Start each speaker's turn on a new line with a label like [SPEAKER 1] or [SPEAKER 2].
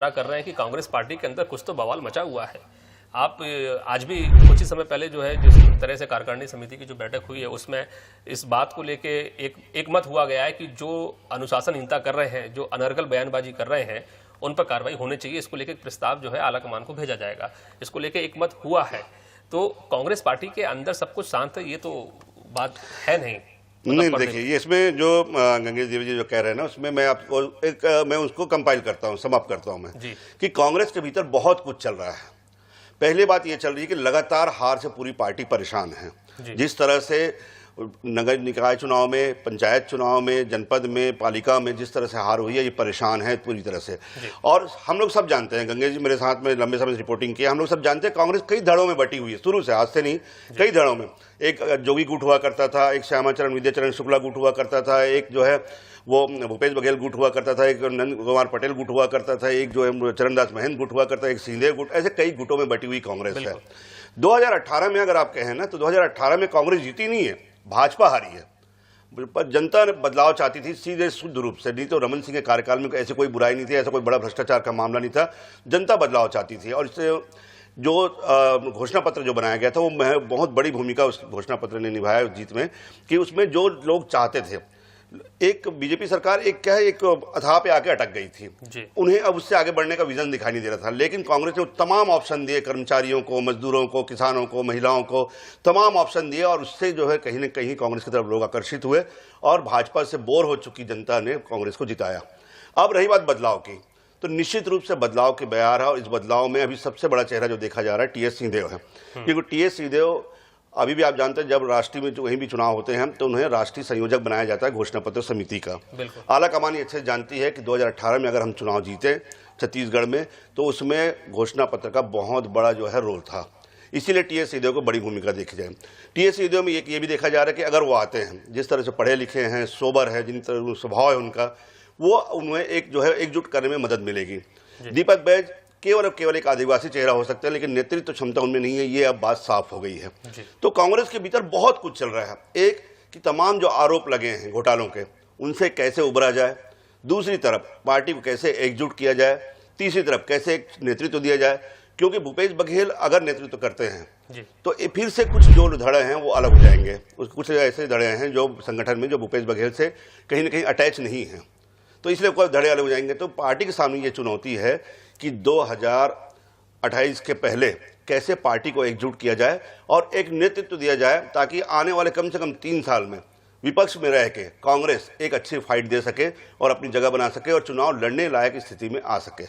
[SPEAKER 1] कर रहे हैं कि कांग्रेस पार्टी के अंदर कुछ तो बवाल मचा हुआ है। आप आज भी कुछ ही समय पहले जो है जिस तरह से कार्यकारिणी समिति की जो बैठक हुई है उसमें इस बात को लेके एक मत हुआ गया है कि जो अनुशासनहीनता कर रहे हैं, जो अनर्गल बयानबाजी कर रहे हैं, उन पर कार्रवाई होनी चाहिए। इसको लेके एक प्रस्ताव जो है आलाकमान को भेजा जाएगा। इसको लेके एक मत हुआ है। तो कांग्रेस पार्टी के अंदर सब कुछ शांत है, ये तो बात है नहीं।
[SPEAKER 2] नहीं, देखिए ये इसमें जो गंगेश देवी जी जो कह रहे हैं ना, उसमें मैं आपको मैं उसको कंपाइल करता हूँ, समाप्त करता हूँ मैं कि कांग्रेस के भीतर बहुत कुछ चल रहा है। पहली बात ये चल रही है कि लगातार हार से पूरी पार्टी परेशान है। जिस तरह से नगर निकाय चुनाव में, पंचायत चुनाव में, जनपद में, पालिका में जिस तरह से हार हुई है, ये परेशान है पूरी तरह से। और हम लोग सब जानते हैं, गंगेश जी मेरे साथ में लंबे समय से रिपोर्टिंग की, हम लोग सब जानते हैं कांग्रेस कई धड़ों में बटी हुई है, शुरू से, आज से नहीं, कई धड़ों में। एक जोगी गुट हुआ करता था, एक श्यामाचरण विद्याचरण शुक्ला गुट हुआ करता था, एक जो है वो भूपेश बघेल गुट हुआ करता था, एक नंद कुमार पटेल गुट हुआ करता था, एक जो है चरणदास महंत गुट हुआ करता था, एक सिंधे गुट, ऐसे कई गुटों में बटी हुई कांग्रेस है। 2018 में अगर आप कहें ना, तो 2018 में कांग्रेस जीती नहीं है, भाजपा हारी है। पर जनता ने बदलाव चाहती थी सीधे शुद्ध रूप से, नहीं तो रमन सिंह के कार्यकाल में ऐसी कोई बुराई नहीं थी, ऐसा कोई बड़ा भ्रष्टाचार का मामला नहीं था। जनता बदलाव चाहती थी और इससे जो घोषणा पत्र जो बनाया गया था, वो बहुत बड़ी भूमिका उस घोषणा पत्र ने निभाया उस जीत में, कि उसमें जो लोग चाहते थे, एक बीजेपी सरकार एक क्या है, एक अथाह पे आके अटक गई थी। उन्हें अब उससे आगे बढ़ने का विजन दिखाई नहीं दे रहा था। लेकिन कांग्रेस ने तमाम ऑप्शन दिए, कर्मचारियों को, मजदूरों को, किसानों को, महिलाओं को तमाम ऑप्शन दिए, और उससे जो है कहीं न कहीं कांग्रेस की तरफ लोग आकर्षित हुए और भाजपा से बोर हो चुकी जनता ने कांग्रेस को जिताया। अब रही बात बदलाव की, तो निश्चित रूप से बदलाव के बयार है, और इस बदलाव में अभी सबसे बड़ा चेहरा जो देखा जा रहा है टीएस सिंहदेव है। क्योंकि टीएस सिंहदेव अभी भी आप जानते हैं, जब राष्ट्रीय में जो कहीं भी चुनाव होते हैं तो उन्हें राष्ट्रीय संयोजक बनाया जाता है घोषणा पत्र समिति का। आला कमान अच्छे से जानती है कि 2018 में अगर हम चुनाव जीते छत्तीसगढ़ में, तो उसमें घोषणा पत्र का बहुत बड़ा जो है रोल था। इसीलिए टीएस सिंहदेव को बड़ी भूमिका देखी जाए। टीएस सिंहदेव में ये भी देखा जा रहा है कि अगर वो आते हैं, जिस तरह से पढ़े लिखे हैं, सोबर है, जिन तरह स्वभाव है उनका, वो उन्हें एक जो है एकजुट करने में मदद मिलेगी। दीपक बैज केवल एक आदिवासी चेहरा हो सकता है, लेकिन नेतृत्व क्षमता उनमें नहीं है, ये अब बात साफ हो गई है। तो कांग्रेस के भीतर बहुत कुछ चल रहा है। एक कि तमाम जो आरोप लगे हैं घोटालों के, उनसे कैसे उबरा जाए, दूसरी तरफ पार्टी को कैसे एकजुट किया जाए, तीसरी तरफ कैसे एक नेतृत्व दिया जाए। क्योंकि भूपेश बघेल अगर नेतृत्व करते हैं तो फिर से कुछ जो धड़े हैं वो अलग हो जाएंगे। कुछ ऐसे धड़े हैं जो संगठन में जो भूपेश बघेल से कहीं ना कहीं अटैच नहीं है, तो इसलिए कोई धड़े अलग हो जाएंगे। तो पार्टी के सामने ये चुनौती है कि 2028 के पहले कैसे पार्टी को एकजुट किया जाए और एक नेतृत्व दिया जाए, ताकि आने वाले कम से कम 3 साल में विपक्ष में रह के कांग्रेस एक अच्छी फाइट दे सके और अपनी जगह बना सके और चुनाव लड़ने लायक स्थिति में आ सके।